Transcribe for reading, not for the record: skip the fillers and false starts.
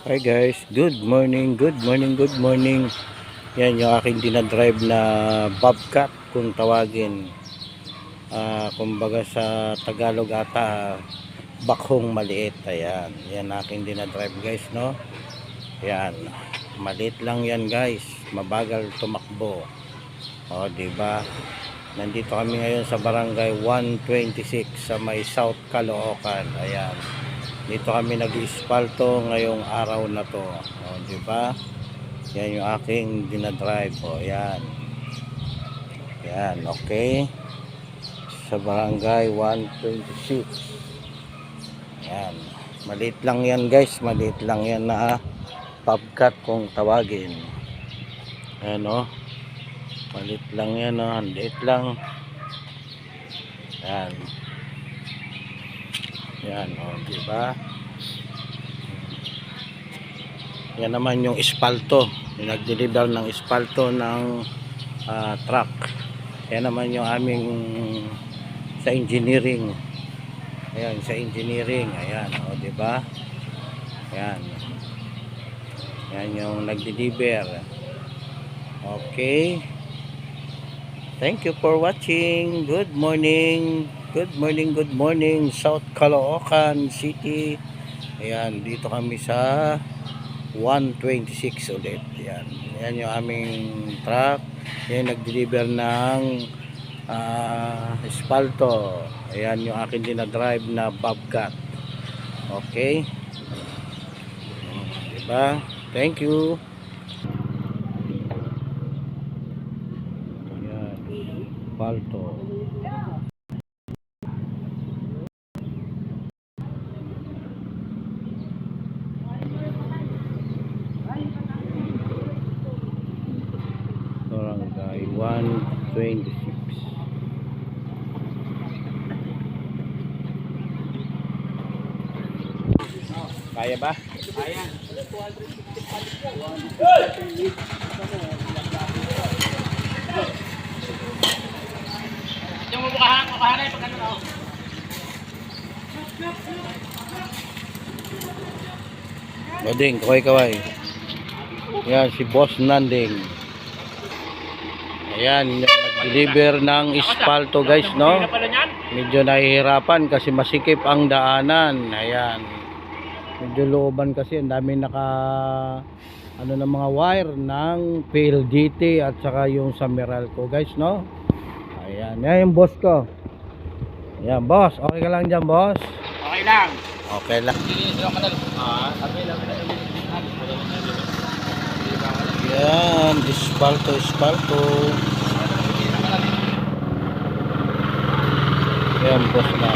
Hi guys, good morning, good morning, good morning. Yan yung aking dinadrive na bobcat kung tawagin. Kumbaga sa Tagalog ata, bakhong maliit. Ayan, yan aking dinadrive guys, no? Yan, maliit lang yan guys, mabagal tumakbo. O, diba? Nandito kami ngayon sa barangay 126 sa may South Caloocan. Ayan. Dito kami nag-ispalto ngayong araw na to. O, di ba? Yan yung aking dinadrive. O, yan. Yan, okay. Sa barangay 126. Yan. Maliit lang yan guys. Maliit lang yan na bobcat kung tawagin. Yan o. Maliit lang yan o. Maliit lang. Yan. Yan o, diba? Yan naman yung espalto, yung nag-deliver ng espalto ng truck. Yan naman yung aming sa engineering. Ayan, sa engineering. Ayan o, diba? Yan. Yan yung nag-deliver. Okay. Thank you for watching. Good morning. Good morning, good morning, South Caloocan City. Ayan, dito kami sa 126 ulit. Ayan, ayan yung aming truck. Ayan, nag-deliver ng espalto. Ayan yung akin dinadrive na bobcat. Okay. Diba? Thank you. Ayan, espalto. Barangay 126. Kaya ba? Kaya. Yung mukhahan ay pag ano na. Nanding, kaway-kaway. Yan, si Boss Nanding. Ayan, yung nag-deliver ng espalto guys, no? Medyo nahihirapan kasi masikip ang daanan. Ayan. Medyo looban kasi, ang dami ano ng mga wire ng PLDT at saka yung sa Meralco guys, no? Ayan, yan yung boss ko. Ayan, boss. Okay ka lang dyan, boss? Okay lang. Okay lang. Yan, espalto, espalto. Yan, boss na.